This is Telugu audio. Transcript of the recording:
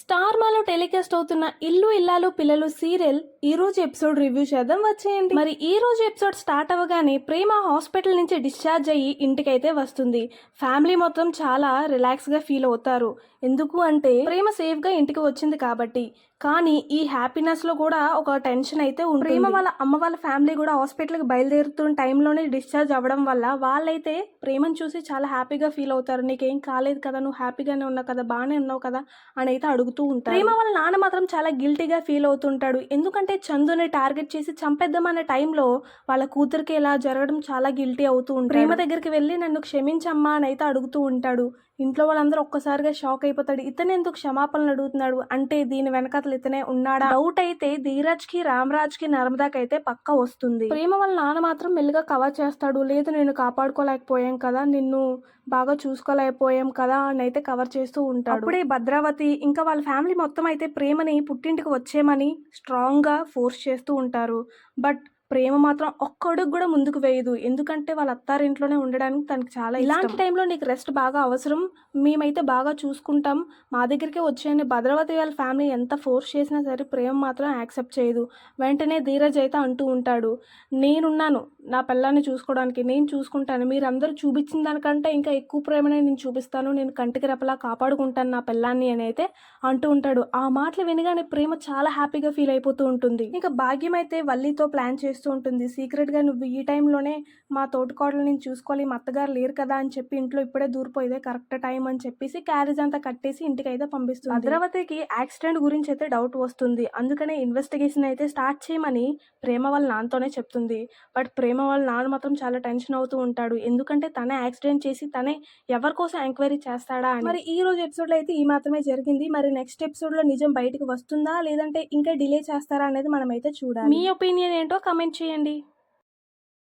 స్టార్ మాలో టెలికాస్ట్ అవుతున్న ఇల్లు ఇల్లాలు పిల్లలు సీరియల్ ఈ రోజు ఎపిసోడ్ రివ్యూ చేద్దాం వచ్చేయండి. మరి ఈ రోజు ఎపిసోడ్ స్టార్ట్ అవ్వగానే ప్రేమ హాస్పిటల్ నుంచి డిశ్చార్జ్ అయ్యి ఇంటికైతే వస్తుంది. ఫ్యామిలీ మొత్తం చాలా రిలాక్స్ గా ఫీల్ అవుతారు. ఎందుకు అంటే ప్రేమ సేఫ్ గా ఇంటికి వచ్చింది కాబట్టి. కానీ ఈ హ్యాపీనెస్ లో కూడా ఒక టెన్షన్ అయితే ఉంటుంది. ప్రేమ వాళ్ళ అమ్మ వాళ్ళ ఫ్యామిలీ కూడా హాస్పిటల్ కి బయలుదేరుతున్న టైంలోనే డిశ్చార్జ్ అవ్వడం వల్ల వాళ్ళైతే ప్రేమను చూసి చాలా హ్యాపీగా ఫీల్ అవుతారు. నీకేం కాలేదు కదా, నువ్వు హ్యాపీగానే ఉన్నావు కదా, బాగానే ఉన్నావు కదా అని అయితే అడుగుతూ ఉంటారు. ప్రేమ వాళ్ళ నాన్న మాత్రం చాలా గిల్టీగా ఫీల్ అవుతుంటాడు. ఎందుకంటే చందుని టార్గెట్ చేసి చంపేద్దామనే టైంలో వాళ్ళ కూతురికి ఇలా జరగడం చాలా గిల్టీ అవుతూ ఉంటాడు. ప్రేమ దగ్గరికి వెళ్ళి నన్ను క్షమించమ్మా అని అయితే అడుగుతూ ఉంటాడు. ఇంట్లో వాళ్ళందరూ ఒక్కసారిగా షాక్ అయిపోతాడు. ఇతను ఎందుకు క్షమాపణలు అడుగుతున్నాడు అంటే దీని వెనకాతలు ఇతనే ఉన్నాడా డౌట్ అయితే ధీరజ్ కి రామరాజ్ కి నర్మదాకి అయితే పక్క వస్తుంది. ప్రేమ వాళ్ళ నాన్న మాత్రం మెల్లిగా కవర్ చేస్తాడు. లేదు నేను కాపాడుకోలేకపోయాం కదా, నిన్ను బాగా చూసుకోలేకపోయాం కదా అని అయితే కవర్ చేస్తూ ఉంటాడు. అప్పుడే భద్రావతి ఇంకా వాళ్ళ ఫ్యామిలీ మొత్తం అయితే ప్రేమని పుట్టింటికి వచ్చేయమని స్ట్రాంగ్ గా ఫోర్స్ చేస్తూ ఉంటారు. బట్ ప్రేమ మాత్రం ఒక్క అడుగు కూడా ముందుకు వేయదు. ఎందుకంటే వాళ్ళ అత్తారింట్లోనే ఉండడానికి తనకి చాలా ఇష్టం. ఇలాంటి టైంలో నీకు రెస్ట్ బాగా అవసరం, మేమైతే బాగా చూసుకుంటాం, మా దగ్గరికి వచ్చేయని భద్రావతి వాళ్ళ ఫ్యామిలీ ఎంత ఫోర్స్ చేసినా సరే ప్రేమ మాత్రం యాక్సెప్ట్ చేయదు. వెంటనే ధీరజ్ అయితే అంటూ ఉంటాడు, నేనున్నాను నా పిల్లాన్ని చూసుకోవడానికి, నేను చూసుకుంటాను, మీరందరూ చూపించిన దానికంటే ఇంకా ఎక్కువ ప్రేమనే నేను చూపిస్తాను, నేను కంటికి రెపలా కాపాడుకుంటాను నా పిల్లాన్ని అని అయితే అంటూ ఉంటాడు. ఆ మాటలు వినగానే ప్రేమ చాలా హ్యాపీగా ఫీల్ అయిపోతూ ఉంటుంది. ఇంకా భాగ్యం అయితే వల్లితో ప్లాన్ చేస్తూ ఉంటుంది. సీక్రెట్ గా నువ్వు ఈ టైంలోనే మా తోటికోడలు నేను చూసుకోవాలి, మా అత్తగారు లేరు కదా అని చెప్పి ఇంట్లో ఇప్పుడే దూరిపోయిదే కరెక్ట్ టైం అని చెప్పేసి క్యారేజ్ అంతా కట్టేసి ఇంటికి అయితే పంపిస్తుంది. భద్రావతికి యాక్సిడెంట్ గురించి అయితే డౌట్ వస్తుంది. అందుకనే ఇన్వెస్టిగేషన్ అయితే స్టార్ట్ చేయమని ప్రేమ వాళ్ళ నాన్నతోనే చెప్తుంది. బట్ ప్రేమ వాళ్ళ నాన్న మాత్రం చాలా టెన్షన్ అవుతూ ఉంటాడు. ఎందుకంటే తనే యాక్సిడెంట్ చేసి తనే ఎవరి కోసం ఎంక్వైరీ చేస్తాడా అని. మరి ఈ రోజు ఎపిసోడ్ లో అయితే ఈ మాత్రమే జరిగింది. మరి నెక్స్ట్ ఎపిసోడ్ లో నిజం బయటకు వస్తుందా లేదంటే ఇంకా డిలే చేస్తారా అనేది మనం అయితే చూడాలి. మీ ఒపీనియన్ ఏంటో కమెంట్ చేయండి.